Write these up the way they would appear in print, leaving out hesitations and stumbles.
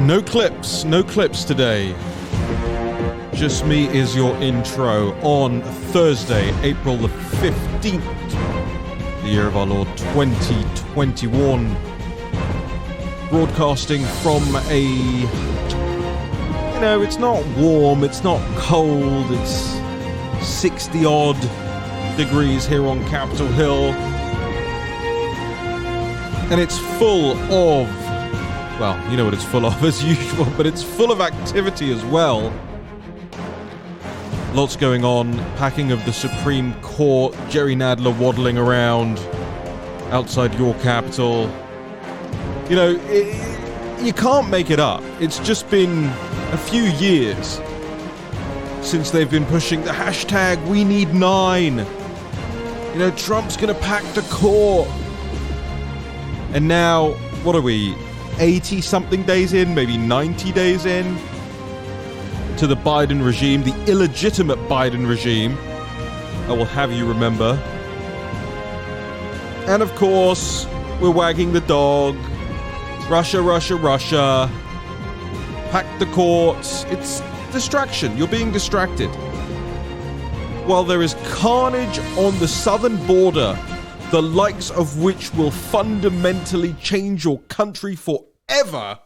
No clips today. Just me is your intro on Thursday, April the 15th, the year of our Lord 2021. Broadcasting from it's not warm, it's not cold, it's 60-odd degrees here on Capitol Hill. And it's full of, well, you know what it's full of as usual, but it's full of activity as well. Lots going on. Packing of the Supreme Court, Jerry Nadler waddling around outside your capital. You know, you can't make it up. It's just been a few years since they've been pushing the hashtag We Need 9. You know, Trump's gonna pack the court. And now, what are we, 80-something days in, maybe 90 days in, to the Biden regime, the illegitimate Biden regime, I will have you remember. And of course, we're wagging the dog. Russia, Russia, Russia. Pack the courts. It's distraction. You're being distracted. While there is carnage on the southern border, the likes of which will fundamentally change your country forever.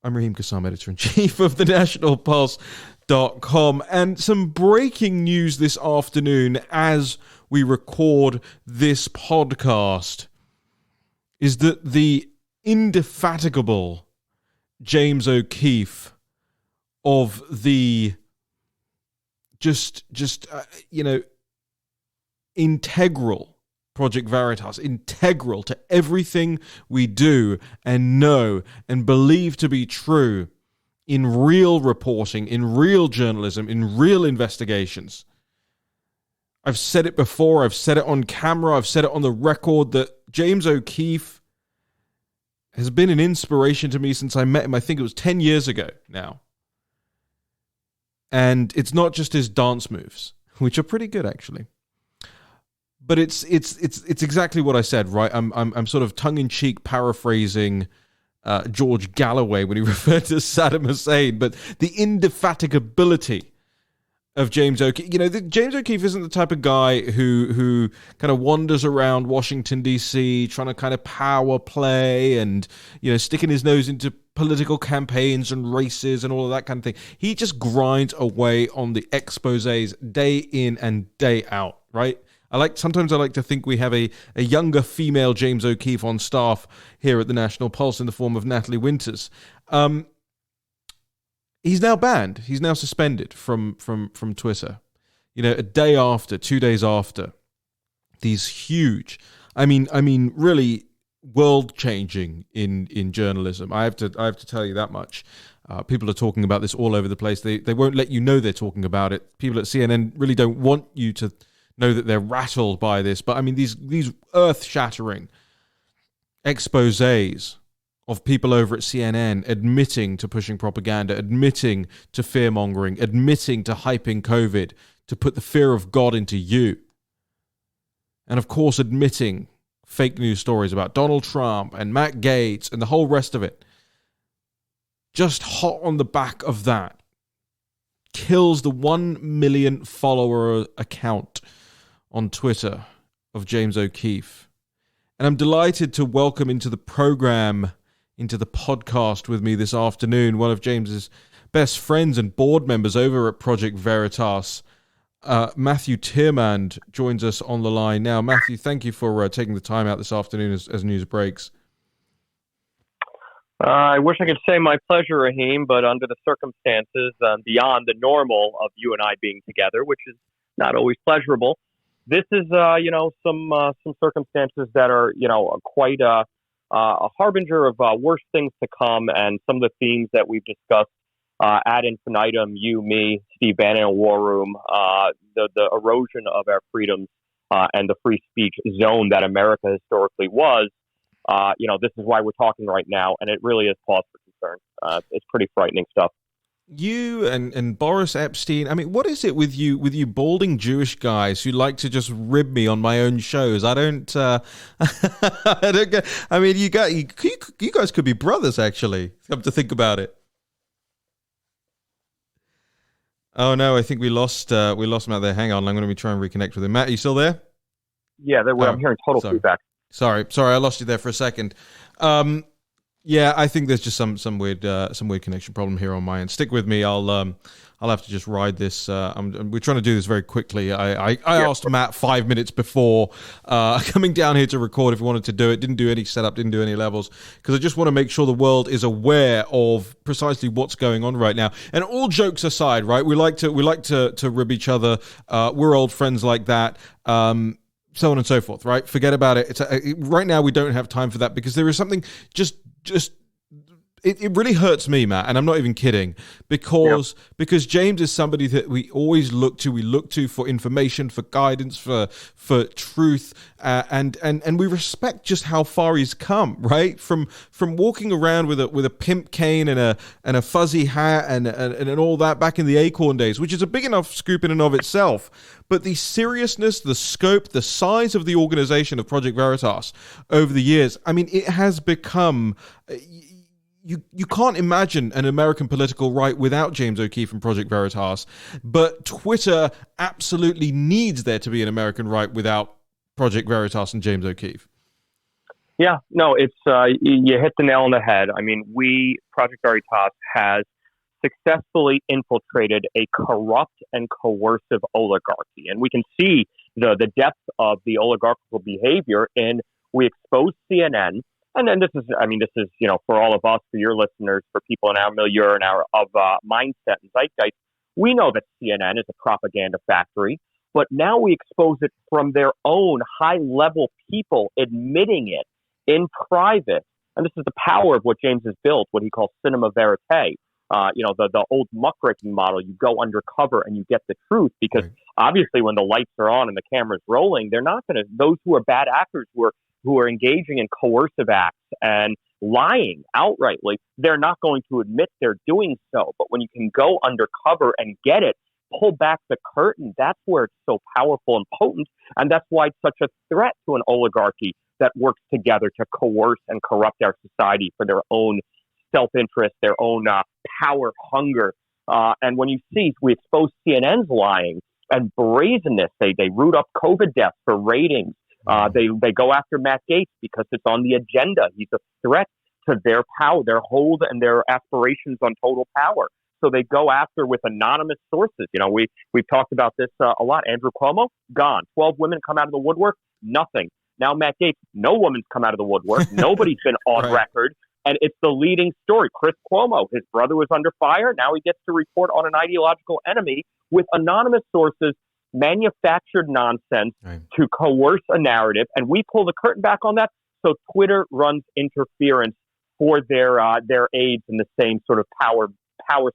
I'm Raheem, Kassam, editor-in-chief of the nationalpulse.com, and some breaking news this afternoon as we record this podcast is that the indefatigable James O'Keefe of the integral Project Veritas, integral to everything we do and know and believe to be true in real reporting, in real journalism, in real investigations. I've said it before, I've said it on camera, I've said it on the record that James O'Keefe has been an inspiration to me since I met him. I think it was 10 years ago now. And it's not just his dance moves, which are pretty good actually. But it's exactly what I said, right? I'm sort of tongue-in-cheek paraphrasing George Galloway when he referred to Saddam Hussein, but the indefatigability of James O'Keefe. You know, James O'Keefe isn't the type of guy who kind of wanders around Washington, D.C., trying to kind of power play and, you know, sticking his nose into political campaigns and races and all of that kind of thing. He just grinds away on the exposés day in and day out, right? Sometimes I like to think we have a younger female James O'Keefe on staff here at the National Pulse in the form of Natalie Winters. He's now banned. He's now suspended from Twitter. You know, 2 days after these huge, I mean, really world-changing in journalism. I have to tell you that much. People are talking about this all over the place. They won't let you know they're talking about it. People at CNN really don't want you to know that they're rattled by this, but I mean these earth-shattering exposés of people over at CNN admitting to pushing propaganda, admitting to fear-mongering, admitting to hyping COVID to put the fear of God into you, and of course admitting fake news stories about Donald Trump and Matt Gaetz and the whole rest of it. Just hot on the back of that, kills the 1 million follower account on Twitter of James O'Keefe. And I'm delighted to welcome into the program, into the podcast with me this afternoon, one of James's best friends and board members over at Project Veritas. Matthew Tyrmand joins us on the line now. Matthew, thank you for taking the time out this afternoon as news breaks. I wish I could say my pleasure, Raheem, but under the circumstances, beyond the normal of you and I being together, which is not always pleasurable, this is, some circumstances that are, quite a harbinger of worse things to come, and some of the themes that we've discussed ad infinitum, you, me, Steve Bannon, in War Room, the erosion of our freedoms and the free speech zone that America historically was. This is why we're talking right now, and it really is cause for concern. It's pretty frightening stuff. You and Boris Epstein. I mean, what is it with you balding Jewish guys who like to just rib me on my own shows? I don't. I don't get. I mean, you guys could be brothers, actually. Come to think about it. Oh no, I think we lost Matt there. Hang on, I'm going to try and reconnect with him. Matt, are you still there? Yeah, I'm hearing total feedback. Sorry, I lost you there for a second. Yeah, I think there's just some weird connection problem here on my end. Stick with me. I'll have to just ride this. We're trying to do this very quickly. I asked Matt 5 minutes before coming down here to record if he wanted to do it. Didn't do any setup, didn't do any levels, because I just want to make sure the world is aware of precisely what's going on right now. And all jokes aside, right? We like to rib each other. We're old friends like that. So on and so forth, right? Forget about it. Right now we don't have time for that, because there is something just it really hurts me, Matt, and I'm not even kidding, because James is somebody that we always look to. We look to for information, for guidance, for truth, and we respect just how far he's come, right? From walking around with a pimp cane and a fuzzy hat and all that back in the Acorn days, which is a big enough scoop in and of itself. But the seriousness, the scope, the size of the organization of Project Veritas over the years, I mean, it has become. You can't imagine an American political right without James O'Keefe and Project Veritas, but Twitter absolutely needs there to be an American right without Project Veritas and James O'Keefe. Yeah, no, it's you hit the nail on the head. I mean, Project Veritas has successfully infiltrated a corrupt and coercive oligarchy, and we can see the depth of the oligarchical behavior we exposed CNN. And then this is, for all of us, for your listeners, for people in our milieu and our mindset and zeitgeist, we know that CNN is a propaganda factory, but now we expose it from their own high-level people admitting it in private. And this is the power of what James has built, what he calls cinema verite. The old muckraking model. You go undercover and you get the truth, because obviously when the lights are on and the camera's rolling, they're not going to, those who are bad actors who are engaging in coercive acts and lying outrightly, they're not going to admit they're doing so. But when you can go undercover and get it, pull back the curtain, that's where it's so powerful and potent. And that's why it's such a threat to an oligarchy that works together to coerce and corrupt our society for their own self-interest, their own power hunger. And when you see, we expose CNN's lying and brazenness. They root up COVID deaths for ratings. They go after Matt Gaetz because it's on the agenda. He's a threat to their power, their hold, and their aspirations on total power. So they go after with anonymous sources. We've talked about this a lot. Andrew Cuomo, gone. 12 women come out of the woodwork, nothing. Now Matt Gaetz, no woman's come out of the woodwork. Nobody's been on record. And it's the leading story. Chris Cuomo, his brother was under fire. Now he gets to report on an ideological enemy with anonymous sources, manufactured nonsense to coerce a narrative. And we pull the curtain back on that. So Twitter runs interference for their aides in the same sort of power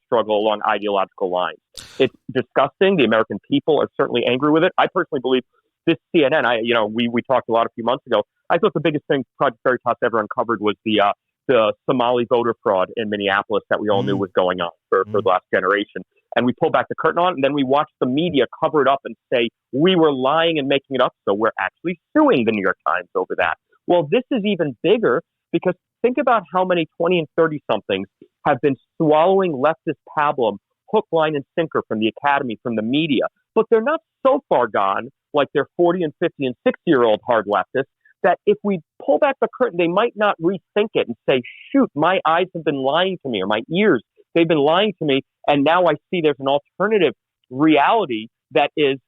struggle along ideological lines. It's disgusting. The American people are certainly angry with it. I personally believe this CNN, we talked a few months ago. I thought the biggest thing Project Veritas ever uncovered was the Somali voter fraud in Minneapolis that we all knew was going on for the last generation. And we pull back the curtain on it, and then we watch the media cover it up and say, we were lying and making it up, so we're actually suing the New York Times over that. Well, this is even bigger, because think about how many 20 and 30-somethings have been swallowing leftist pablum, hook, line, and sinker from the academy, from the media. But they're not so far gone, like their 40 and 50 and 60-year-old hard leftists, that if we pull back the curtain, they might not rethink it and say, shoot, my eyes have been lying to me, or my ears, they've been lying to me, and now I see there's an alternative reality that is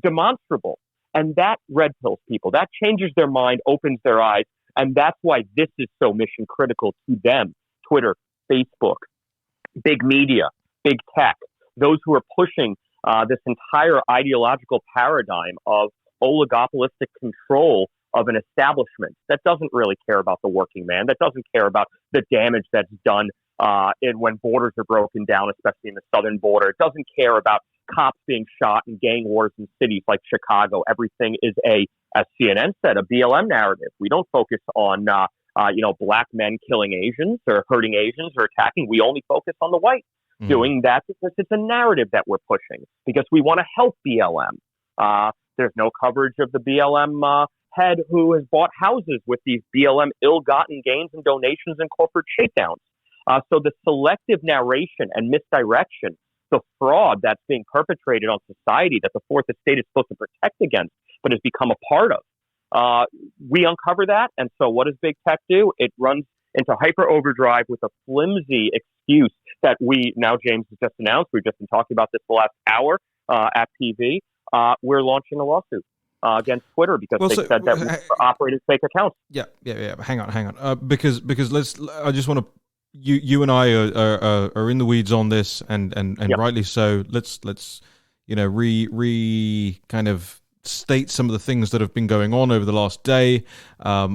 demonstrable. And that red pills people. That changes their mind, opens their eyes, and that's why this is so mission critical to them. Twitter, Facebook, big media, big tech, those who are pushing this entire ideological paradigm of oligopolistic control of an establishment that doesn't really care about the working man, that doesn't care about the damage that's done when borders are broken down, especially in the southern border. It doesn't care about cops being shot and gang wars in cities like Chicago. Everything is as CNN said, a BLM narrative. We don't focus on black men killing Asians or hurting Asians or attacking. We only focus on the white. doing that because it's a narrative that we're pushing, because we want to help BLM. There's no coverage of the BLM head who has bought houses with these BLM ill-gotten gains and donations and corporate shakedowns. So the selective narration and misdirection, the fraud that's being perpetrated on society that the Fourth Estate is supposed to protect against, but has become a part of. We uncover that, and so what does big tech do? It runs into hyper overdrive with a flimsy excuse that James has just announced. We've just been talking about this the last hour at TV. We're launching a lawsuit against Twitter because they said that we operated fake accounts. Yeah. Hang on. Because I just want to. You and I are in the weeds on this, and rightly so. Let's kind of state some of the things that have been going on over the last day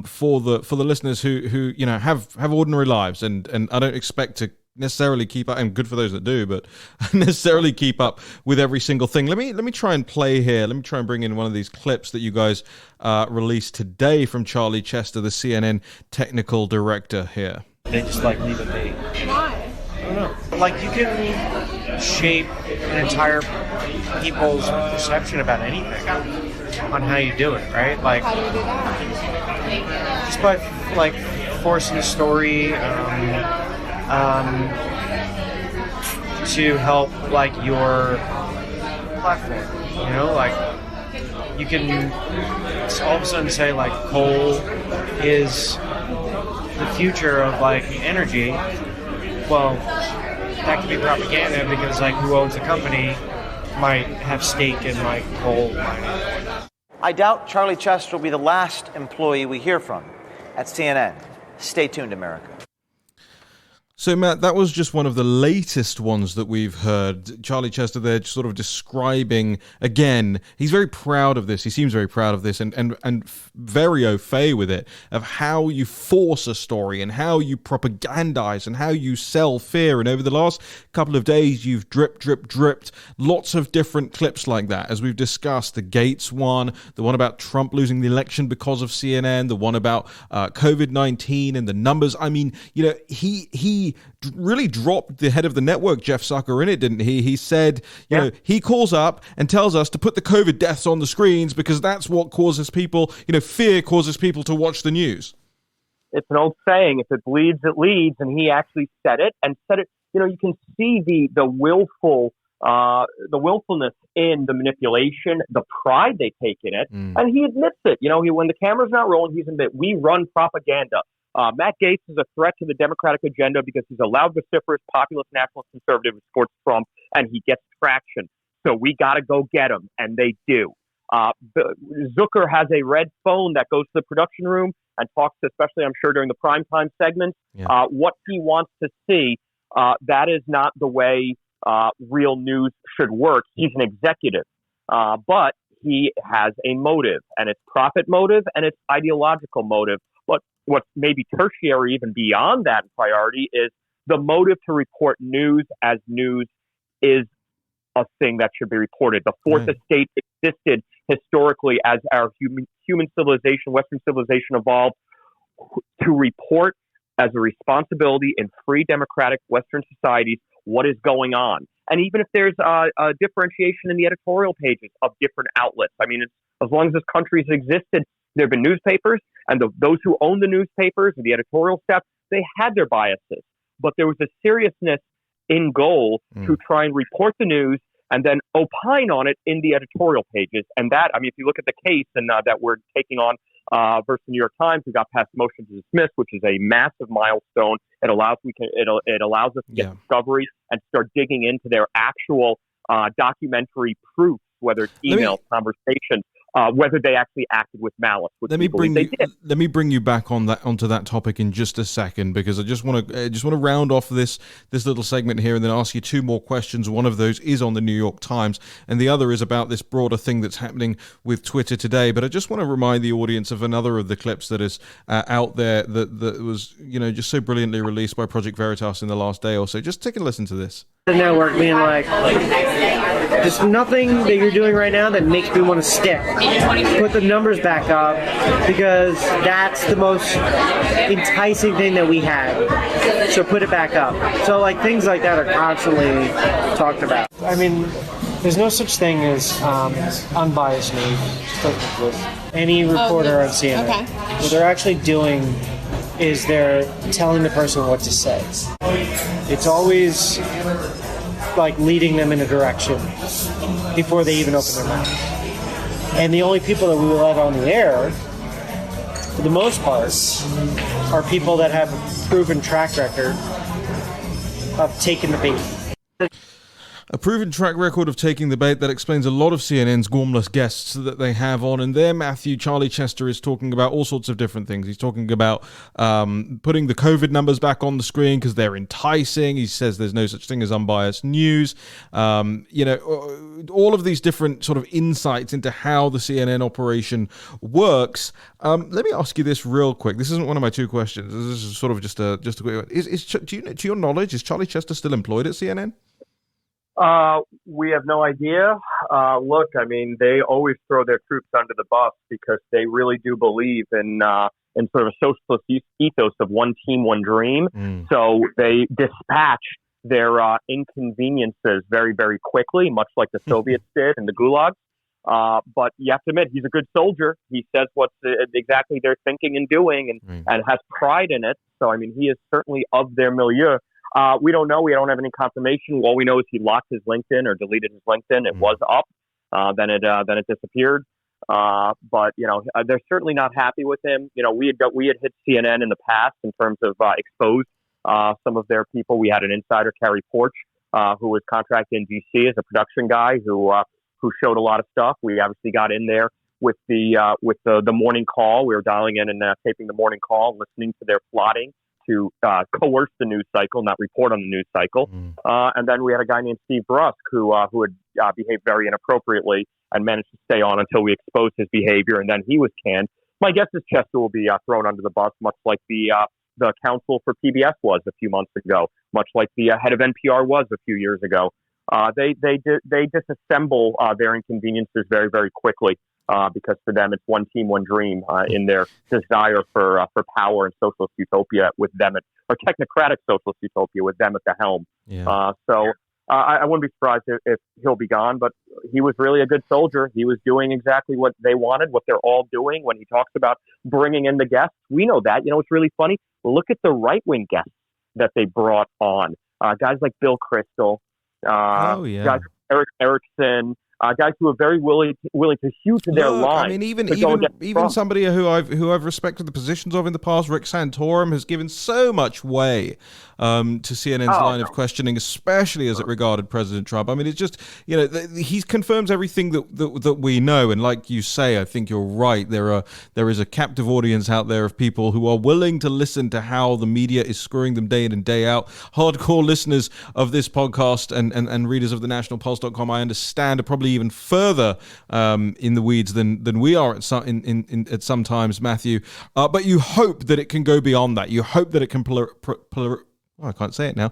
for the listeners who have ordinary lives, and I don't expect to necessarily keep up, and good for those that do, but necessarily keep up with every single thing. Let me try and play here. Let me try and bring in one of these clips that you guys released today from Charlie Chester, the CNN technical director here. They just leave it be. Why? I don't know. You can shape an entire people's perception about anything on how you do it, right? How do you do that? Just by forcing a story to help your platform. You can all of a sudden say coal is the future of energy. Well, that could be propaganda because who owns the company might have stake in coal mining. I doubt Charlie Chester will be the last employee we hear from at CNN. Stay tuned, America. So, Matt, that was just one of the latest ones that we've heard. Charlie Chester there sort of describing, again, he's very proud of this. He seems very proud of this and very au fait with it, of how you force a story and how you propagandize and how you sell fear. And over the last couple of days, you've dripped lots of different clips like that. As we've discussed, the Gates one, the one about Trump losing the election because of CNN, the one about COVID-19 and the numbers. I mean, he really dropped the head of the network, Jeff Zucker, in it, didn't he? He said, he calls up and tells us to put the COVID deaths on the screens because that's what causes people, fear causes people to watch the news. It's an old saying, if it bleeds, it leads, and he actually said it, you can see the willfulness in the manipulation, the pride they take in it, and he admits it. When the camera's not rolling, he's admit we run propaganda. Matt Gaetz is a threat to the Democratic agenda because he's a loud, vociferous, populist, nationalist conservative who supports Trump, and he gets traction. So we got to go get him, and they do. Zucker has a red phone that goes to the production room and talks, especially I'm sure during the primetime segments, what he wants to see. That is not the way real news should work. He's an executive, but he has a motive, and it's profit motive, and it's ideological motive. But what's maybe tertiary, even beyond that priority, is the motive to report news as news is a thing that should be reported. The Fourth Estate existed historically as our human civilization, Western civilization evolved to report as a responsibility in free democratic Western societies what is going on. And even if there's a differentiation in the editorial pages of different outlets, as long as this country has existed, there have been newspapers, and those who own the newspapers and the editorial staff, they had their biases. But there was a seriousness in goal to try and report the news and then opine on it in the editorial pages. And that, if you look at the case and that we're taking on versus the New York Times, we got past motion to dismiss, which is a massive milestone. It allows us to get discovery and start digging into their actual documentary proof, whether it's emails, conversations, whether they actually acted with malice. Let me bring you back onto that topic in just a second, because I just want to round off this little segment here and then ask you two more questions. One of those is on the New York Times, and the other is about this broader thing that's happening with Twitter today. But I just want to remind the audience of another of the clips that is out there that was just so brilliantly released by Project Veritas in the last day or so. Just take a listen to this. the network being like, there's nothing that you're doing right now that makes me want to stick. Put the numbers back up, because that's the most enticing thing that we have. So put it back up. So like things like that are constantly talked about. I mean, there's no such thing as unbiased news. Any reporter on CNN, what they're actually doing is they're telling the person what to say. It's always like leading them in a direction before they even open their mouth. And the only people that we will let on the air, for the most part, are people that have a proven track record of taking the bait. A proven track record of taking the bait. That explains a lot of CNN's gormless guests that they have on. And there, Charlie Chester is talking about all sorts of different things. He's talking about putting the COVID numbers back on the screen because they're enticing. He says there's no such thing as unbiased news. All of these different sort of insights into how the CNN operation works. Let me ask you this real quick. This isn't one of my two questions. This is sort of just a quick one. To your knowledge, is Charlie Chester still employed at CNN? We have no idea. Look, I mean, they always throw their troops under the bus because they really do believe in sort of a socialist ethos of one team, one dream. So they dispatch their inconveniences very, very quickly, much like the Soviets did in the Gulag. But you have to admit, he's a good soldier. He says what's exactly they're thinking and doing and has pride in it. So, I mean, he is certainly of their milieu. We don't know. We don't have any confirmation. All we know is he locked his LinkedIn or deleted his LinkedIn. It was up. Then it disappeared. But they're certainly not happy with him. We had hit CNN in the past in terms of exposed some of their people. We had an insider, Carrie Porch, who was contracted in DC as a production guy who showed a lot of stuff. We obviously got in there with the morning call. We were dialing in and taping the morning call, listening to their plotting to coerce the news cycle, not report on the news cycle. And then we had a guy named Steve Brusk who had behaved very inappropriately and managed to stay on until we exposed his behavior, and then he was canned. My guess is Chester will be thrown under the bus, much like the counsel for PBS was a few months ago, much like the head of NPR was a few years ago. They disassemble their inconveniences very, very quickly. Because for them, it's one team, one dream in their desire for power and socialist utopia with them, or technocratic socialist utopia with them at the helm. Yeah. So I wouldn't be surprised if he'll be gone, but he was really a good soldier. He was doing exactly what they wanted, what they're all doing when he talks about bringing in the guests. We know that. It's really funny. Look at the right-wing guests that they brought on. Guys like Bill Kristol, guys like Eric Erickson, guys who are very willing to hew to their line. I mean, even somebody who I've respected the positions of in the past, Rick Santorum, has given so much way to CNN's line of questioning, especially as it regarded President Trump. I mean, it's just he confirms everything that we know, and like you say, I think you're right. There is a captive audience out there of people who are willing to listen to how the media is screwing them day in and day out. Hardcore listeners of this podcast and readers of thenationalpulse.com, I understand, are probably even further in the weeds than we are at some times, Matthew. But you hope that it can go beyond that. You hope that it can I can't say it now.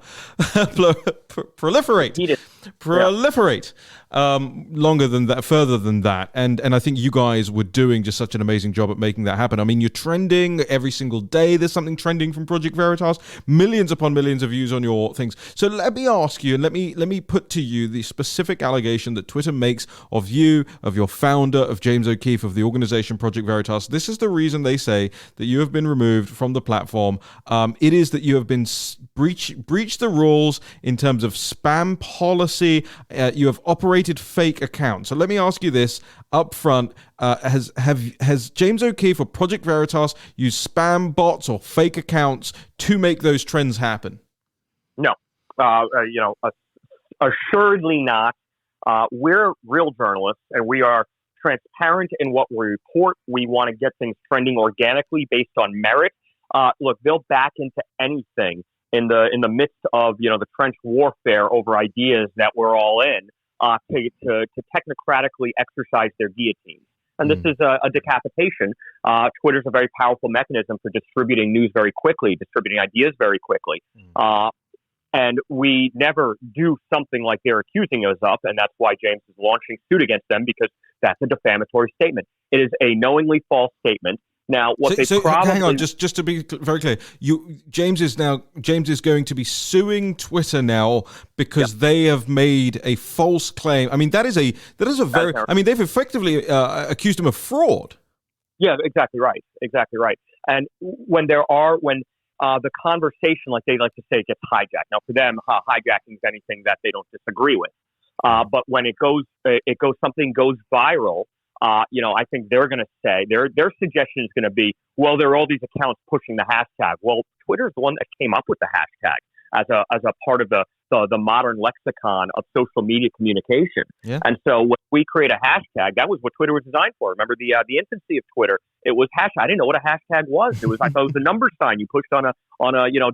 Proliferate. Longer than that, further than that. And I think you guys were doing just such an amazing job at making that happen. I mean, you're trending every single day. There's something trending from Project Veritas. Millions upon millions of views on your things. So let me ask you, and let me put to you the specific allegation that Twitter makes of you, of your founder, of James O'Keefe, of the organization Project Veritas. This is the reason they say that you have been removed from the platform. It is that you have been breached the rules in terms of spam policy. You have operated fake accounts. So let me ask you this up front. Has James O'Keefe or Project Veritas used spam bots or fake accounts to make those trends happen? No. Assuredly not. We're real journalists, and we are transparent in what we report. We want to get things trending organically based on merit. Look, they'll back into anything in the midst of the trench warfare over ideas that we're all in to technocratically exercise their guillotines. And this is a decapitation. Twitter's a very powerful mechanism for distributing news very quickly, distributing ideas very quickly. And we never do something like they're accusing us of, and that's why James is launching suit against them, because that's a defamatory statement. It is a knowingly false statement. Now, what they probably... hang on, just to be very clear, James is going to be suing Twitter now because they have made a false claim. I mean, that is a very... I mean, they've effectively accused him of fraud. Yeah, exactly right. Exactly right. And when the conversation, like they like to say, gets hijacked. Now, for them, hijacking is anything that they don't disagree with. But when something goes viral, I think they're going to say their suggestion is going to be, well, there are all these accounts pushing the hashtag. Well, Twitter's the one that came up with the hashtag as a part of the modern lexicon of social media communication. Yeah. And so when we create a hashtag, that was what Twitter was designed for. Remember the infancy of Twitter? It was hashtag. I didn't know what a hashtag was. I thought it was a number sign you pushed on a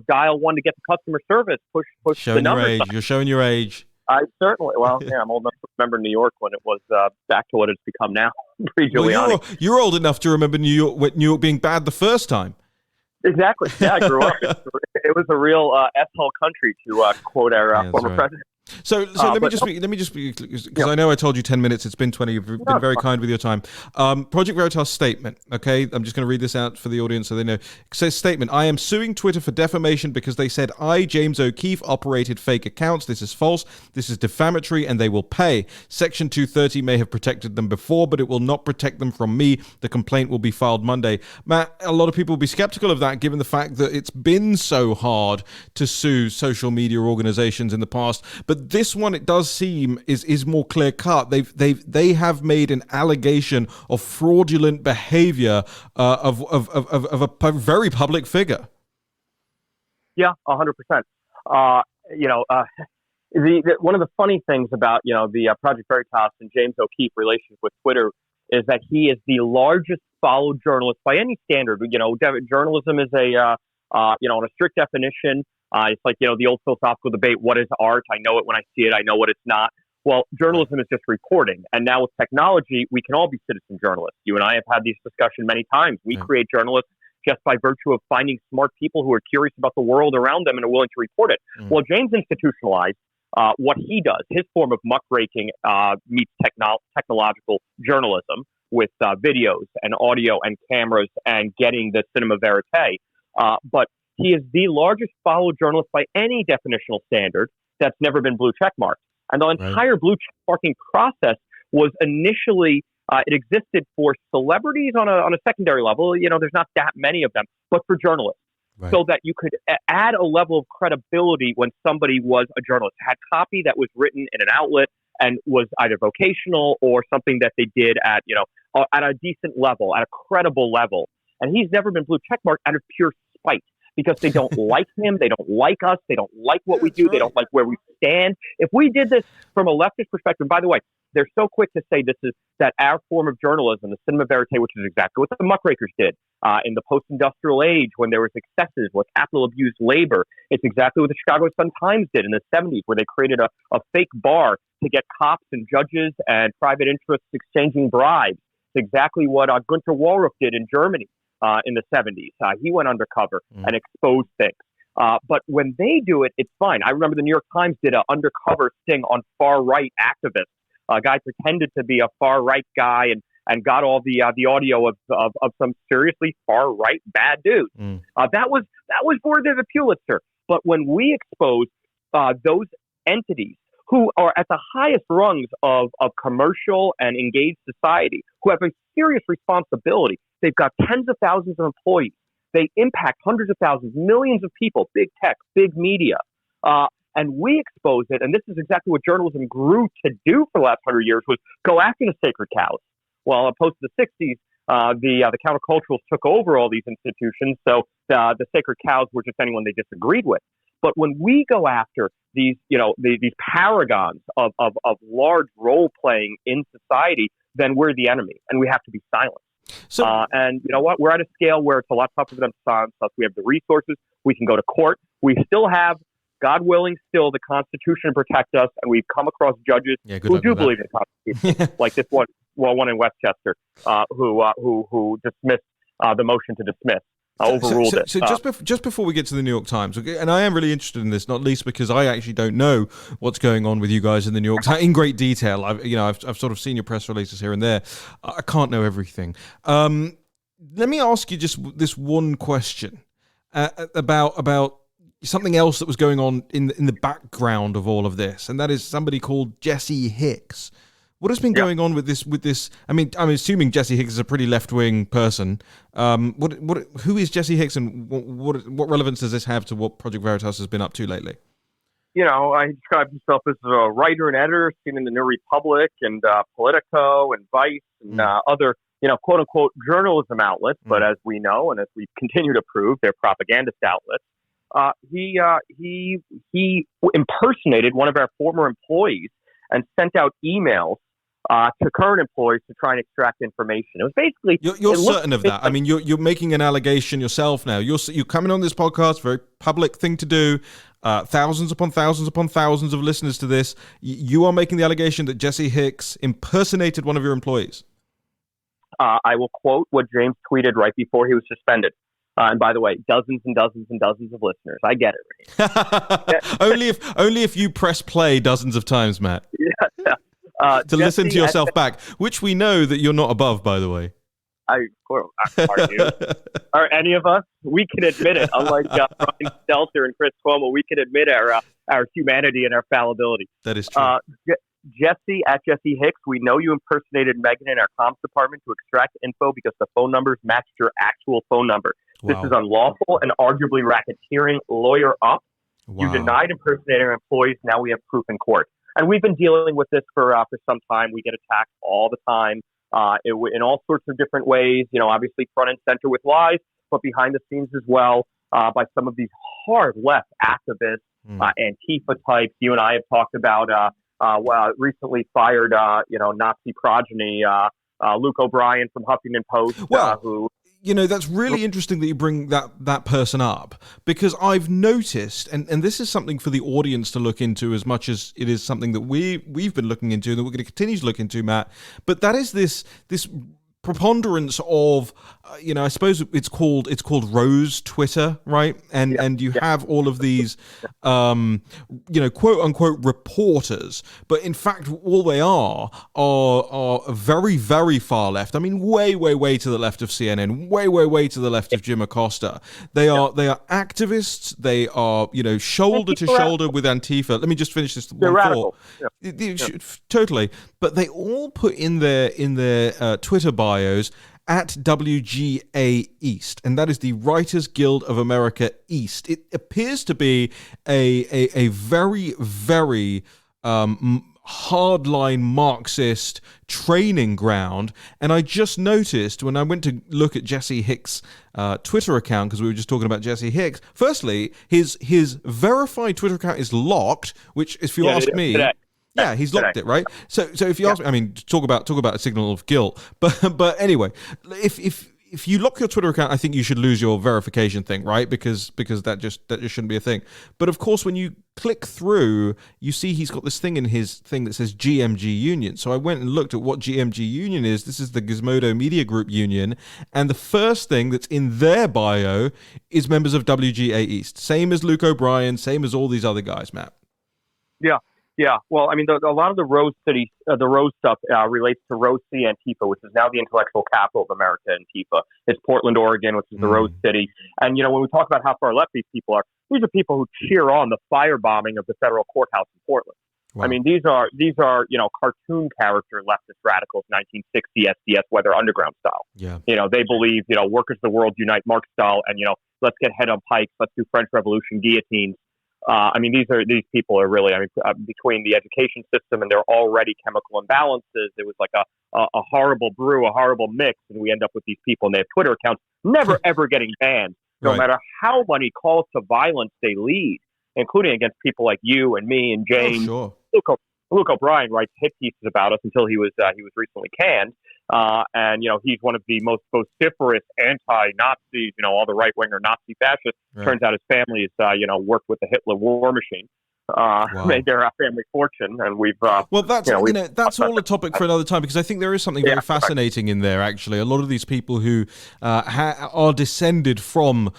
dial one to get the customer service. Push the number sign. You're showing your age. I certainly. Well, yeah, I'm old enough to remember New York when it was back to what it's become now. Pre-Giuliani. Well, you're old enough to remember New York being bad the first time. Exactly. Yeah, I grew up. It was a real S-hole country, to quote our former president. So let me just be because I know I told you 10 minutes. It's been 20. You've been very kind with your time. Project Veritas statement. Okay, I'm just going to read this out for the audience so they know. It says statement: I am suing Twitter for defamation because they said I, James O'Keefe, operated fake accounts. This is false. This is defamatory, and they will pay. Section 230 may have protected them before, but it will not protect them from me. The complaint will be filed Monday. Matt, a lot of people will be skeptical of that, given the fact that it's been so hard to sue social media organizations in the past, but this one, it does seem, is more clear cut. They have made an allegation of fraudulent behavior of a very public figure. Yeah, 100%. One of the funny things about the Project Veritas and James O'Keefe relationship with Twitter is that he is the largest followed journalist by any standard. Journalism is on a strict definition. It's like, the old philosophical debate, what is art? I know it when I see it. I know what it's not. Well, journalism is just reporting. And now with technology, we can all be citizen journalists. You and I have had these discussions many times. We create journalists just by virtue of finding smart people who are curious about the world around them and are willing to report it. Well, James institutionalized what he does. His form of muckraking meets technological journalism with videos and audio and cameras and getting the cinema verite. But he is the largest followed journalist by any definitional standard that's never been blue checkmarked. And the entire blue checkmarking process was initially, it existed for celebrities on a secondary level. There's not that many of them, but for journalists. Right. So that you could add a level of credibility when somebody was a journalist, had copy that was written in an outlet and was either vocational or something that they did at a decent level, at a credible level. And he's never been blue checkmarked out of pure spite. Because they don't like him, they don't like us, they don't like what we do, they don't like where we stand. If we did this from a leftist perspective, by the way, they're so quick to say that our form of journalism, the cinema verite, which is exactly what the muckrakers did in the post-industrial age when there was excesses, where capital abused labor. It's exactly what the Chicago Sun-Times did in the 70s, where they created a fake bar to get cops and judges and private interests exchanging bribes. It's exactly what Günter Wallraff did in Germany. In the 70s. He went undercover and exposed things. But when they do it, it's fine. I remember the New York Times did an undercover sting on far-right activists. A guy pretended to be a far-right guy and got all the audio of some seriously far-right bad dudes. That was worthy of a Pulitzer. But when we expose those entities who are at the highest rungs of commercial and engaged society, who have a serious responsibility. They've got tens of thousands of employees. They impact hundreds of thousands, millions of people, big tech, big media. And we expose it, and this is exactly what journalism grew to do for the last 100 years, was go after the sacred cows. Well, post the 60s, the counterculturals took over all these institutions, so the sacred cows were just anyone they disagreed with. But when we go after these paragons of large role playing in society, then we're the enemy, and we have to be silent. So, and you know what? We're at a scale where it's a lot tougher for them to silence us. We have the resources. We can go to court. We still have, God willing, still the Constitution to protect us, and we've come across judges who do believe in the Constitution, like this one in Westchester, who dismissed the motion to dismiss. overruled it. So just before we get to the New York Times, okay, and I am really interested in this, not least because I actually don't know what's going on with you guys in the New York Times in great detail. I've sort of seen your press releases here and there. I can't know everything. Let me ask you just this one question about something else that was going on in the background of all of this, and that is somebody called Jesse Hicks. What has been going on with this? I mean, I'm assuming Jesse Hicks is a pretty left-wing person. Who is Jesse Hicks, and what relevance does this have to what Project Veritas has been up to lately? He describes himself as a writer and editor, seen in the New Republic and Politico and Vice and other, quote-unquote journalism outlets. But as we know, and as we continue to prove, they're propagandist outlets. He impersonated one of our former employees and sent out emails to current employees to try and extract information. It was basically... You're certain of that? I mean, you're making an allegation yourself now. You're coming on this podcast, very public thing to do. Thousands upon thousands upon thousands of listeners to this. You are making the allegation that Jesse Hicks impersonated one of your employees. I will quote what James tweeted right before he was suspended. And by the way, dozens and dozens and dozens of listeners. I get it. Only if you press play dozens of times, Matt. Yeah. To listen to yourself back, which we know that you're not above, by the way. Are you? Are any of us? We can admit it. Unlike Brian Stelter and Chris Cuomo, we can admit our humanity and our fallibility. That is true. Jesse Hicks, we know you impersonated Megan in our comms department to extract info because the phone numbers matched your actual phone number. Wow. This is unlawful and arguably racketeering. Lawyer up. Wow. You denied impersonating our employees. Now we have proof in court. And we've been dealing with this for some time. We get attacked all the time in all sorts of different ways, obviously front and center with lies, but behind the scenes as well by some of these hard left activists, Antifa types. You and I have talked about recently fired, Nazi progeny, Luke O'Brien from Huffington Post, who... that's really interesting that you bring that person up, because I've noticed, and this is something for the audience to look into as much as it is something that we've been looking into and that we're going to continue to look into, Matt. But that is this preponderance of, I suppose it's called Rose Twitter, right? And you have all of these, quote unquote reporters, but in fact, all they are very, very far left. I mean, way, way, way to the left of CNN, way, way, way to the left of Jim Acosta. They are activists. They are, shoulder to shoulder with Antifa. Let me just finish this one thought. Totally. But they all put in their Twitter bios at WGA East, and that is the Writers Guild of America East. It appears to be a very, very hardline Marxist training ground. And I just noticed when I went to look at Jesse Hick's Twitter account, because we were just talking about Jesse Hicks, firstly, his verified Twitter account is locked, which, if you ask me... Today. Yeah, he's locked it, right? So if you ask me, I mean, talk about a signal of guilt. But anyway, if you lock your Twitter account, I think you should lose your verification thing, right? Because that just shouldn't be a thing. But of course, when you click through, you see he's got this thing in his thing that says GMG Union. So I went and looked at what GMG Union is. This is the Gizmodo Media Group Union, and the first thing that's in their bio is members of WGA East. Same as Luke O'Brien, same as all these other guys, Matt. Yeah. Yeah, well, I mean, a lot of the Rose stuff relates to Rose City, Antifa, which is now the intellectual capital of America, Antifa. It's Portland, Oregon, which is the Rose City. And, when we talk about how far left these people are, these are people who cheer on the firebombing of the federal courthouse in Portland. Wow. I mean, these are cartoon character leftist radicals, 1960 SDS Weather Underground style. Yeah. They believe, workers of the world unite Marx style, and, let's get head on pikes, let's do French Revolution guillotines. These people are really, between the education system and their already chemical imbalances, it was like a horrible brew, a horrible mix, and we end up with these people, and they have Twitter accounts never ever getting banned, no matter how many calls to violence they lead, including against people like you and me and James. Oh, sure. Luke O'Brien writes hit pieces about us until he was recently canned. And he's one of the most vociferous anti-Nazis, all the right-winger Nazi fascists. Right. Turns out his family is, worked with the Hitler war machine. made their family fortune, and we've well, that's that's all a topic for another time, because I think there is something very fascinating in there. Actually, a lot of these people who are descended from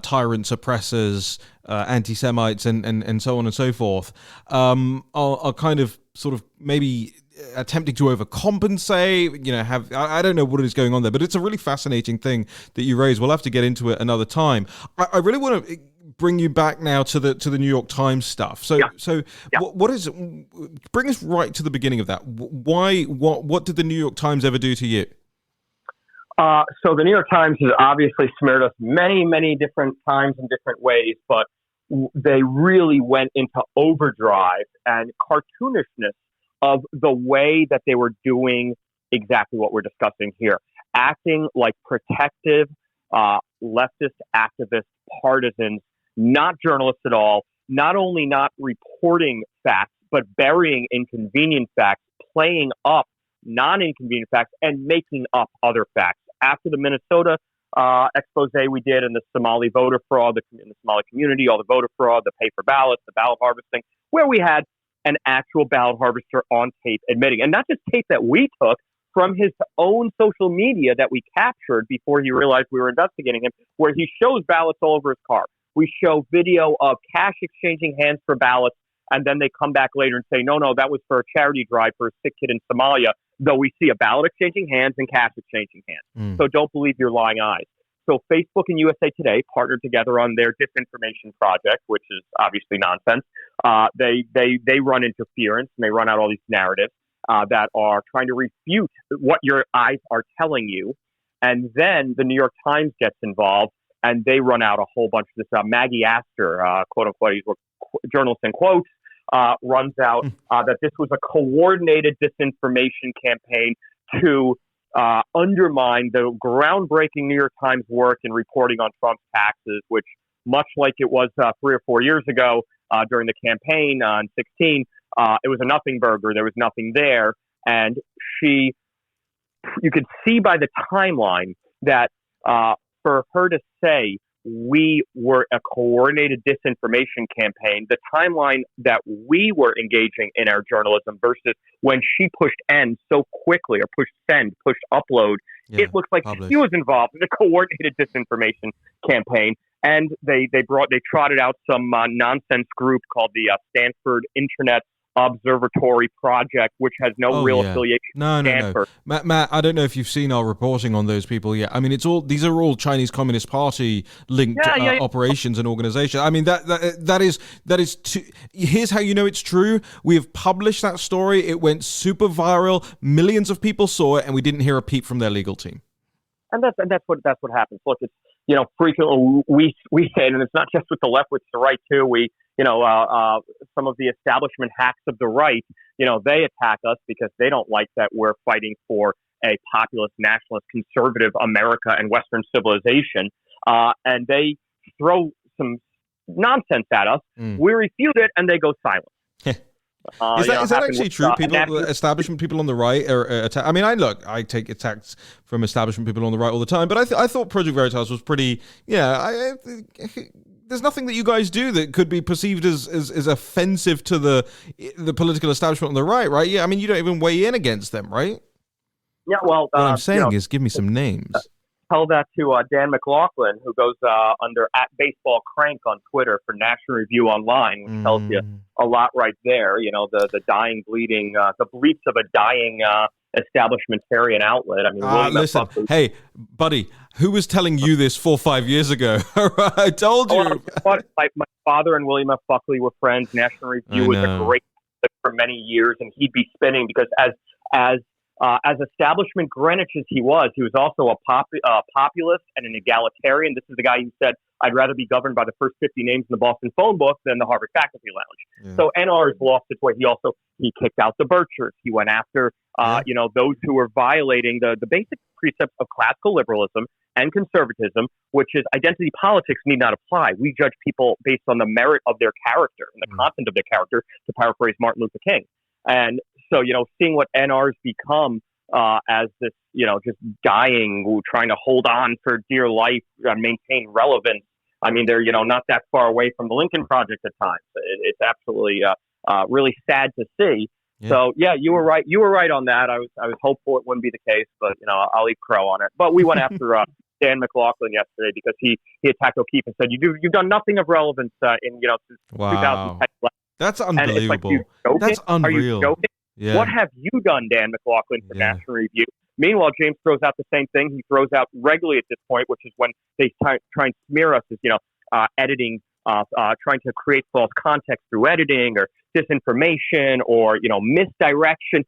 tyrants, oppressors, anti-Semites, and so on and so forth, are kind of sort of maybe attempting to overcompensate, I don't know what is going on there, but it's a really fascinating thing that you raise. We'll have to get into it another time. I really want to bring you back now to the New York Times stuff. What is, bring us right to the beginning of that. What did the New York Times ever do to you? So the New York Times has obviously smeared us many, many different times in different ways, but they really went into overdrive and cartoonishness of the way that they were doing exactly what we're discussing here, acting like protective, leftist activist partisans, not journalists at all, not only not reporting facts, but burying inconvenient facts, playing up non-inconvenient facts, and making up other facts. After the Minnesota expose we did, and the Somali voter fraud, in the Somali community, all the voter fraud, the paper ballots, the ballot harvesting, where we had an actual ballot harvester on tape admitting, and not just tape that we took from his own social media that we captured before he realized we were investigating him, where he shows ballots all over his car. We show video of cash exchanging hands for ballots, and then they come back later and say, no, that was for a charity drive for a sick kid in Somalia, though we see a ballot exchanging hands and cash exchanging hands. So don't believe your lying eyes. So Facebook and USA Today partnered together on their disinformation project, which is obviously nonsense. They run interference, and they run out all these narratives that are trying to refute what your eyes are telling you. And then the New York Times gets involved, and they run out a whole bunch of this. Maggie Astor, quote unquote, he's a journalist in quotes, runs out that this was a coordinated disinformation campaign to undermine the groundbreaking New York Times work in reporting on Trump's taxes, which, much like it was 3 or 4 years ago during the campaign in 2016, it was a nothing burger. There was nothing there. And you could see by the timeline that for her to say we were a coordinated disinformation campaign, the timeline that we were engaging in our journalism versus when she pushed end so quickly, or pushed send, pushed upload, it looks like she was involved in a coordinated disinformation campaign. And they trotted out some nonsense group called the Stanford Internet Observatory Project, which has no real affiliation. No. Matt, I don't know if you've seen our reporting on those people yet. I mean, these are all Chinese Communist Party linked operations and organizations. I mean, that is. Here's how you know it's true. We have published that story. It went super viral. Millions of people saw it, and we didn't hear a peep from their legal team. And that's what happens. Look, it's frequently we say, and it's not just with the left, with the right too. We some of the establishment hacks of the right, they attack us because they don't like that we're fighting for a populist, nationalist, conservative America and Western civilization. And they throw some nonsense at us. We refute it, and they go silent. Is that actually true? Establishment people on the right are I mean, I take attacks from establishment people on the right all the time, but I thought Project Veritas was pretty. There's nothing that you guys do that could be perceived as offensive to the political establishment on the right? Yeah, I mean, you don't even weigh in against them, right? Yeah, well, what I'm saying is, give me some names. Tell that to Dan McLaughlin, who goes under @BaseballCrank on Twitter for National Review Online, which tells you a lot right there. The dying, bleeding, the bleats of a dying establishmentarian outlet. I mean, listen, hey, buddy, who was telling you this 4 or 5 years ago? I told you. My father and William F. Buckley were friends. National Review was a great for many years, and he'd be spinning because as establishment Greenwich as he was also a populist and an egalitarian. This is the guy who said, I'd rather be governed by the first 50 names in the Boston phone book than the Harvard faculty lounge. So NR has lost its way. He kicked out the Birchers. He went after, those who were violating the basic precepts of classical liberalism and conservatism, which is identity politics need not apply. We judge people based on the merit of their character and the content of their character, to paraphrase Martin Luther King. And so, seeing what NR's become as this, just dying, trying to hold on for dear life and maintain relevance I mean, they're not that far away from the Lincoln Project at times. It's absolutely really sad to see. Yeah. So yeah, you were right. You were right on that. I was hopeful it wouldn't be the case, but I'll eat crow on it. But we went after Dan McLaughlin yesterday because he attacked O'Keefe and said you've done nothing of relevance in since 2010. That's unbelievable. Like, that's unreal. Are you joking? Yeah. What have you done, Dan McLaughlin, for National Review? Meanwhile, James throws out the same thing. He throws out regularly at this point, which is when they try and smear us as editing, trying to create false context through editing or disinformation or misdirection.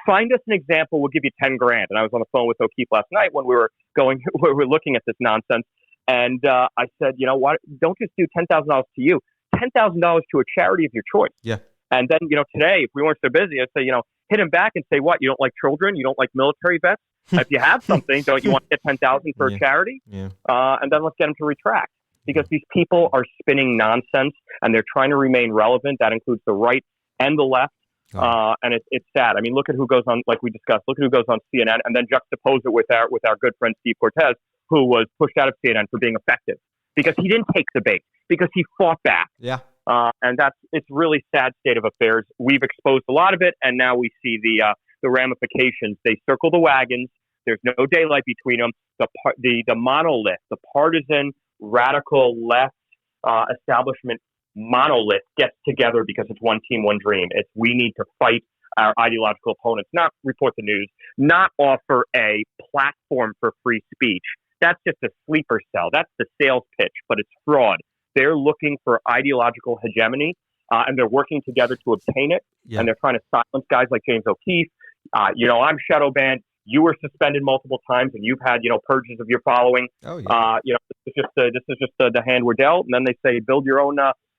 Find us an example. We'll give you $10,000. And I was on the phone with O'Keefe last night when we were looking at this nonsense. And I said, what? Don't just do $10,000 to you. $10,000 to a charity of your choice. Yeah. And then, today, if we weren't so busy, I'd say, hit him back and say, what? You don't like children? You don't like military vets? If you have something, don't you want to get $10,000 for a charity? Yeah. And then let's get him to retract. Because these people are spinning nonsense and they're trying to remain relevant. That includes the right and the left. And it's sad. I mean, look at who goes on, like we discussed, look at who goes on CNN and then juxtapose it with our good friend Steve Cortez, who was pushed out of CNN for being effective because he didn't take the bait, because he fought back. Yeah. And it's really sad state of affairs. We've exposed a lot of it, and now we see the ramifications. They circle the wagons. There's no daylight between them. The monolith, the partisan, radical left establishment monolith gets together because it's one team, one dream. It's we need to fight our ideological opponents, not report the news, not offer a platform for free speech. That's just a sleeper cell. That's the sales pitch, but it's fraud. They're looking for ideological hegemony, and they're working together to obtain it. Yeah. And they're trying to silence guys like James O'Keefe. I'm shadow banned. You were suspended multiple times, and you've had purges of your following. Oh, yeah. This is just the hand we're dealt. And then they say build your own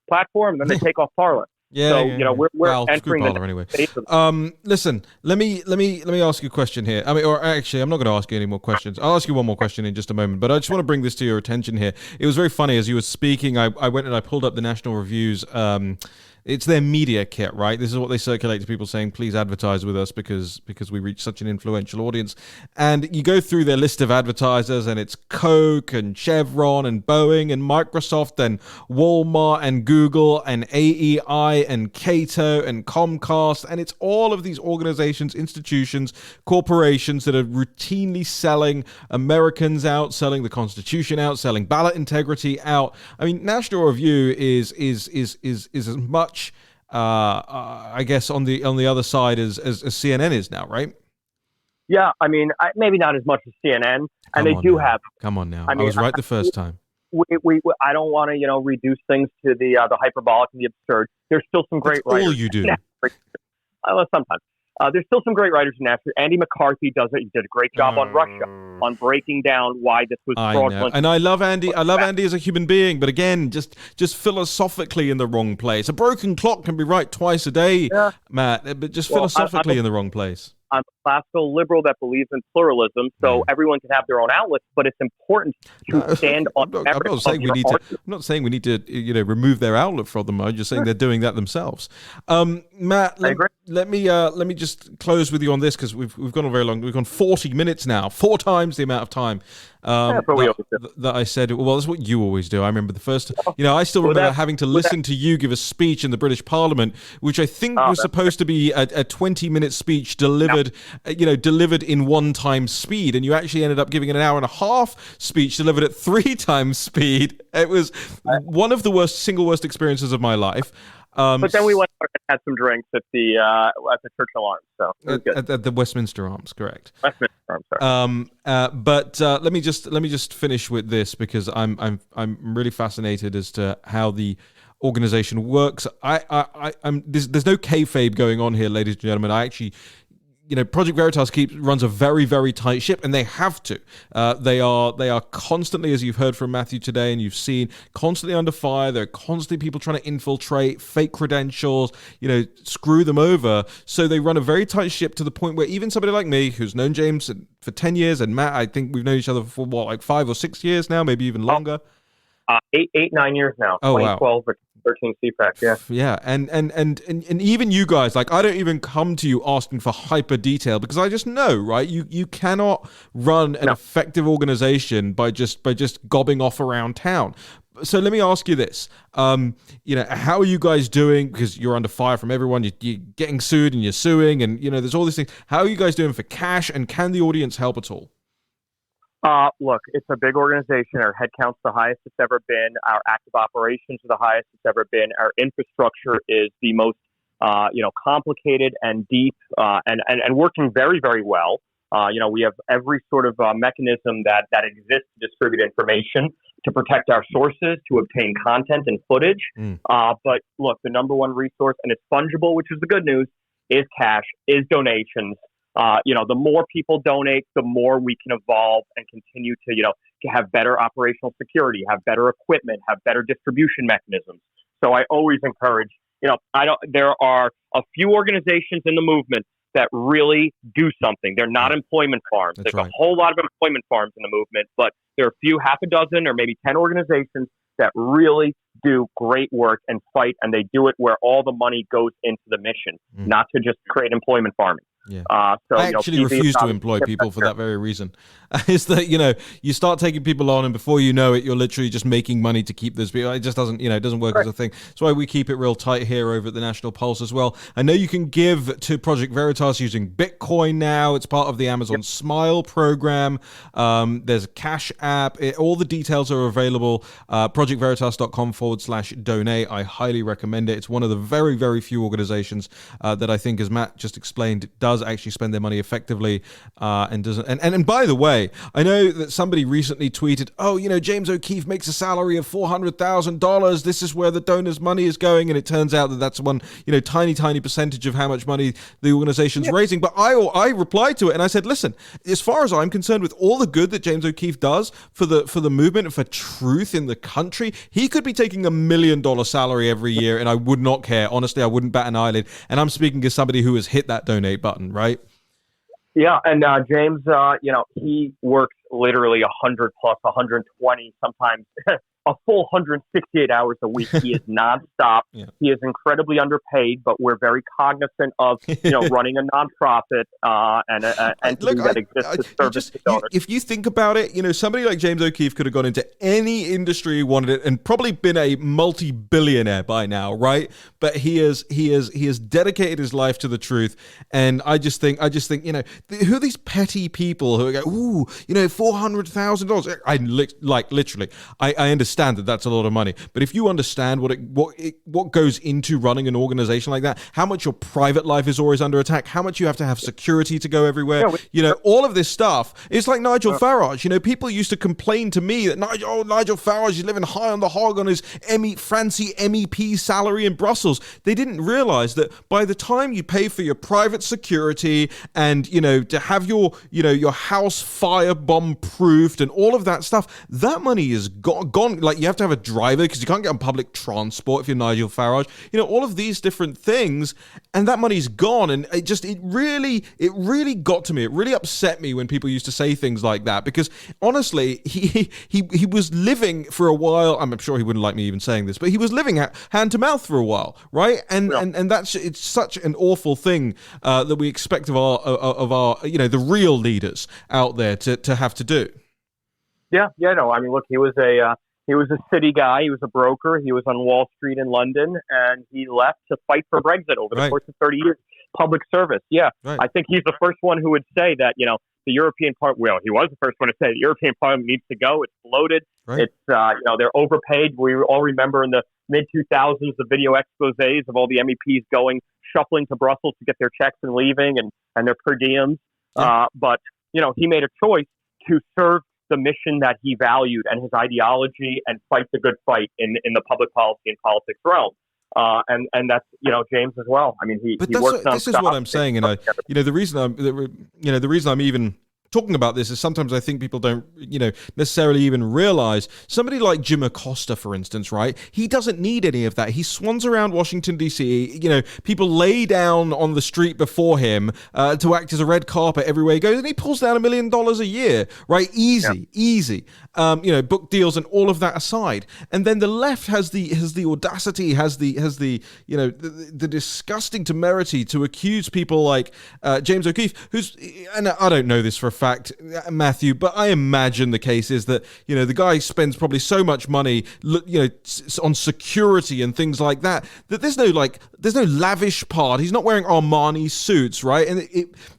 platform, and then they take off Parler. Yeah, so we're entering the anyway. Listen, let me ask you a question here. I mean, or actually, I'm not going to ask you any more questions. I'll ask you one more question in just a moment. But I just want to bring this to your attention here. It was very funny as you were speaking. I went and I pulled up the National Review's. It's their media kit, right? This is what they circulate to people saying, please advertise with us because we reach such an influential audience. And you go through their list of advertisers and it's Coke and Chevron and Boeing and Microsoft and Walmart and Google and AEI and Cato and Comcast. And it's all of these organizations, institutions, corporations that are routinely selling Americans out, selling the Constitution out, selling ballot integrity out. I mean, National Review is as much I guess on the other side as CNN is now, right? Yeah, I mean, maybe not as much as CNN, and they do have. Come on now, I was right the first time. I don't want to reduce things to the hyperbolic and the absurd. There's still some great writers. All you do. Sometimes. There's still some great writers in National. Andy McCarthy does it. He did a great job on Russia, on breaking down why this was fraudulent. And I love Andy. I love Andy as a human being, but again, just philosophically in the wrong place. A broken clock can be right twice a day, Matt, but just philosophically in the wrong place. I'm a classical liberal that believes in pluralism, so everyone can have their own outlets, but it's important to stand on I'm not saying we need to remove their outlet from them. I'm just saying they're doing that themselves. Matt, let me just close with you on this because we've gone very long. We've gone 40 minutes now, 4 times the amount of time. That I said, well, that's what you always do. I remember the first, I still remember having to listen to you give a speech in the British Parliament, which I think was supposed to be a 20-minute speech delivered in 1 time speed. And you actually ended up giving an hour and a half speech delivered at 3 times speed. It was one of the single worst experiences of my life. But then we went and had some drinks at the Churchill Arms. So at the Westminster Arms, correct? Westminster Arms, sorry. But let me just finish with this because I'm really fascinated as to how the organization works. There's no kayfabe going on here, ladies and gentlemen. I actually. Project Veritas runs a very, very tight ship, and they have to. They are constantly, as you've heard from Matthew today, and you've seen, constantly under fire. There are constantly people trying to infiltrate, fake credentials, screw them over. So they run a very tight ship to the point where even somebody like me, who's known James for 10 years, and Matt, I think we've known each other for 5 or 6 years now, maybe even longer. 9 years now. Oh, 2012 wow. 13 CPAC, yeah, and even you guys, like, I don't even come to you asking for hyper detail because I just know, right? You cannot run an effective organization by just gobbing off around town. So let me ask you this. How are you guys doing? Because you're under fire from everyone. You're getting sued and you're suing, and there's all these things. How are you guys doing for cash? And can the audience help at all? Look, it's a big organization. Our headcount's the highest it's ever been. Our active operations are the highest it's ever been. Our infrastructure is the most, complicated and deep, and working very, very well. We have every sort of mechanism that exists to distribute information, to protect our sources, to obtain content and footage. But look, the number one resource, and it's fungible, which is the good news, is cash, is donations. The more people donate, the more we can evolve and continue to have better operational security, have better equipment, have better distribution mechanisms. So I always encourage, there are a few organizations in the movement that really do something. They're not employment farms. There's a whole lot of employment farms in the movement, but there are a few, half a dozen or maybe 10 organizations that really do great work and fight, and they do it where all the money goes into the mission, not to just create employment farming. Yeah. I actually refuse to employ people for that very reason. Is that you start taking people on, and before you know it, you're literally just making money to keep those people. It just doesn't it doesn't work as a thing. That's why we keep it real tight here over at the National Pulse as well. I know you can give to Project Veritas using Bitcoin now. It's part of the Amazon Smile program. There's a Cash app. All the details are available. ProjectVeritas.com/donate. I highly recommend it. It's one of the very, very few organizations that I think, as Matt just explained, does actually spend their money effectively and doesn't. And by the way, I know that somebody recently tweeted, James O'Keefe makes a salary of $400,000. This is where the donors' money is going, and it turns out that that's one tiny percentage of how much money the organization's raising. But I replied to it and I said, listen, as far as I'm concerned, with all the good that James O'Keefe does for the movement and for truth in the country, he could be taking $1 million salary every year, and I would not care. Honestly, I wouldn't bat an eyelid. And I'm speaking as somebody who has hit that donate button, right? Yeah, and James, he works literally 100 plus 120, sometimes a full 168 hours a week. He is nonstop. He is incredibly underpaid, but we're very cognizant of running a nonprofit and an entity that exists to service the donors. If you think about it, somebody like James O'Keefe could have gone into any industry he wanted it and probably been a multi-billionaire by now, right? But he has dedicated his life to the truth, and I just think who are these petty people who go, $400,000? I literally, I understand that that's a lot of money, but if you understand what goes into running an organization like that, how much your private life is always under attack, how much you have to have security to go everywhere, all of this stuff. It's like Nigel Farage. People used to complain to me that Nigel Farage is living high on the hog on his fancy MEP salary in Brussels. They didn't realize that by the time you pay for your private security and to have your house firebomb proofed and all of that stuff, that money is gone. Like, you have to have a driver because you can't get on public transport if you're Nigel Farage. All of these different things, and that money's gone. And it really got to me. It really upset me when people used to say things like that, because honestly, he was living for a while. I'm sure he wouldn't like me even saying this, but he was living hand to mouth for a while, right? And it's such an awful thing that we expect of our the real leaders out there to have to do. Yeah, no. I mean, look, he was a city guy. He was a broker. He was on Wall Street in London, and he left to fight for Brexit over the course of 30 years. Public service. Yeah. Right. I think he's the first one who would say that, the European Parliament, well, he was the first one to say the European Parliament needs to go. It's bloated. Right. It's, they're overpaid. We all remember in the mid-2000s, the video exposés of all the MEPs shuffling to Brussels to get their checks and leaving and their per diems. Yeah. But he made a choice to serve the mission that he valued and his ideology and fight the good fight in the public policy and politics realm. And that's, James as well. I mean, he works on this is what I'm saying. And the reason I'm even talking about this is sometimes I think people don't, necessarily even realize somebody like Jim Acosta, for instance, right? He doesn't need any of that. He swans around Washington, D.C. People lay down on the street before him to act as a red carpet everywhere he goes, and he pulls down $1 million a year, right? Easy. Book deals and all of that aside. And then the left has the audacity, has the disgusting temerity to accuse people like James O'Keefe, and I don't know this for a fact, fact, Matthew, but I imagine the case is that, the guy spends probably so much money, on security and things like that, that there's no lavish part. He's not wearing Armani suits, right? And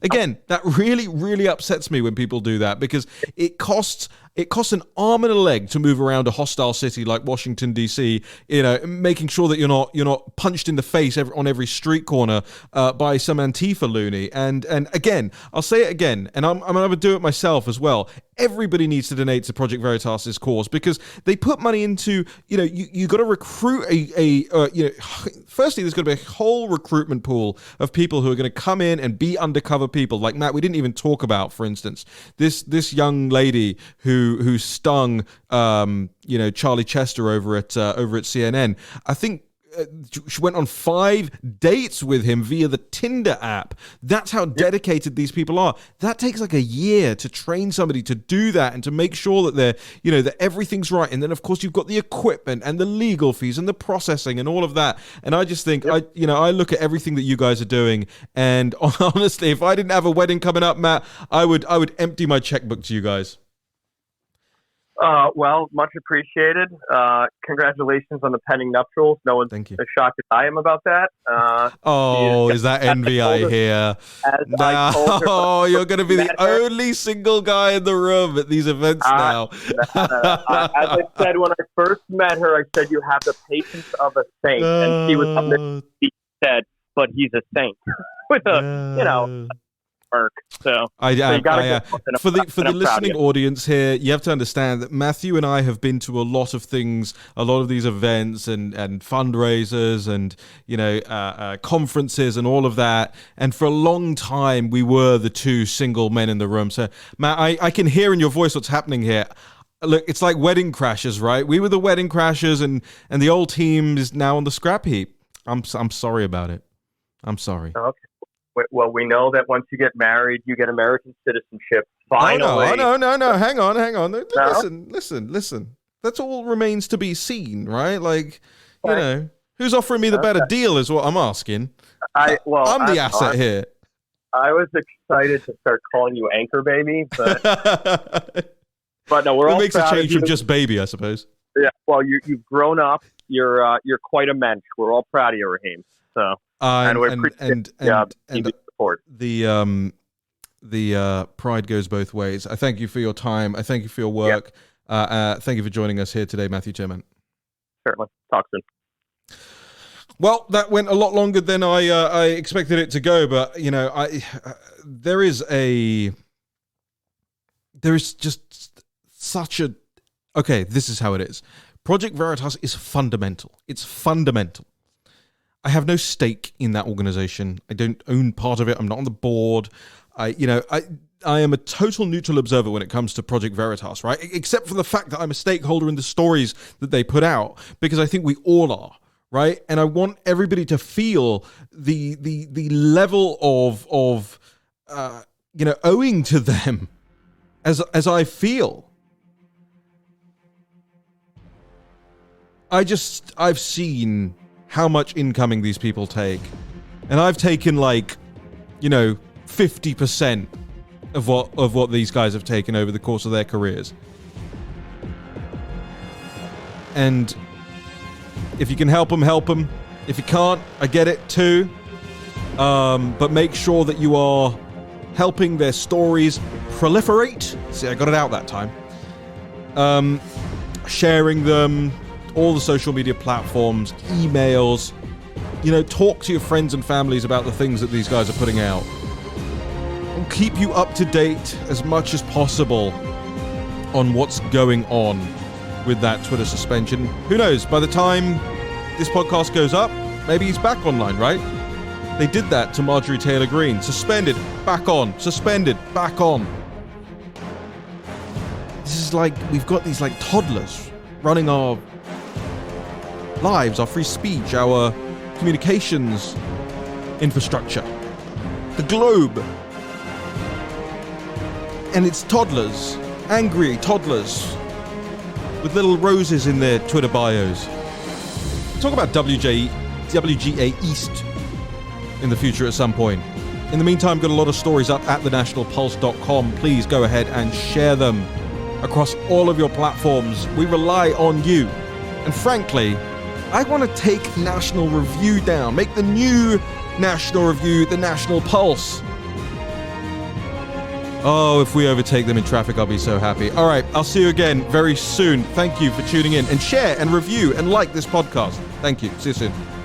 again, that really, really upsets me when people do that, because it costs an arm and a leg to move around a hostile city like Washington, D.C., making sure that you're not punched in the face on every street corner by some Antifa loony. And again, I'll say it again, and I'm going to do it myself as well. Everybody needs to donate to Project Veritas's cause, because they put money into, you got to recruit firstly, there's going to be a whole recruitment pool of people who are going to come in and be undercover people. Like Matt, we didn't even talk about, for instance, this young lady who stung, Charlie Chester over at CNN. I think she went on 5 dates with him via the Tinder app. That's how dedicated these people are. That takes like a year to train somebody to do that and to make sure that they're, that everything's right. And then of course you've got the equipment and the legal fees and the processing and all of that. And I just think, I look at everything that you guys are doing, and honestly, if I didn't have a wedding coming up, Matt, I would empty my checkbook to you guys. Well, much appreciated. Congratulations on the pending nuptials. No one's as shocked as I am about that. Is that envy I hear? You're going to be the only single guy in the room at these events now. As I said when I first met her, I said you have the patience of a saint, and she was said, but he's a saint with a So for the listening audience here, you have to understand that Matthew and I have been to a lot of things, a lot of these events and fundraisers and conferences and all of that. And for a long time, we were the two single men in the room. So Matt, I can hear in your voice what's happening here. Look, it's like Wedding Crashers, right? We were the Wedding Crashers, and the old team is now on the scrap heap. I'm sorry about it. I'm sorry. Okay. Well, we know that once you get married, you get American citizenship. Finally. Oh, no. Hang on. No? Listen. That all remains to be seen, right? Like, who's offering me the better deal is what I'm asking. I'm the asset here. I was excited to start calling you Anchor Baby, but no, we're all. It makes a change from just baby, I suppose. Yeah. Well, you've grown up. You're quite a mensch. We're all proud of you, Raheem. So. The pride goes both ways. I thank you for your time. I thank you for your work. Thank you for joining us here today, Matthew Tyrmand. Certainly. Talk soon. Well, that went a lot longer than I expected it to go, but there is just such a. Okay, this is how it is. Project Veritas is fundamental. It's fundamental. I have no stake in that organization. I don't own part of it. I'm not on the board. I am a total neutral observer when it comes to Project Veritas, right? Except for the fact that I'm a stakeholder in the stories that they put out, because I think we all are, right? And I want everybody to feel the level of owing to them as I feel. I've seen how much incoming these people take, and I've taken 50% of what these guys have taken over the course of their careers. And if you can help them, help them. If you can't, I get it too. But make sure that you are helping their stories proliferate. See, I got it out that time. Sharing them, all the social media platforms, emails, talk to your friends and families about the things that these guys are putting out. And keep you up to date as much as possible on what's going on with that Twitter suspension. Who knows, by the time this podcast goes up, maybe he's back online, right? They did that to Marjorie Taylor Greene. Suspended, back on. Suspended, back on. This is like, we've got these toddlers running our lives, our free speech, our communications infrastructure, the globe. And it's toddlers, angry toddlers with little roses in their Twitter bios. Talk about WGA East in the future at some point. In the meantime, got a lot of stories up at thenationalpulse.com. Please go ahead and share them across all of your platforms. We rely on you. And frankly, I want to take National Review down. Make the new National Review the National Pulse. Oh, if we overtake them in traffic, I'll be so happy. All right, I'll see you again very soon. Thank you for tuning in, and share and review and like this podcast. Thank you. See you soon.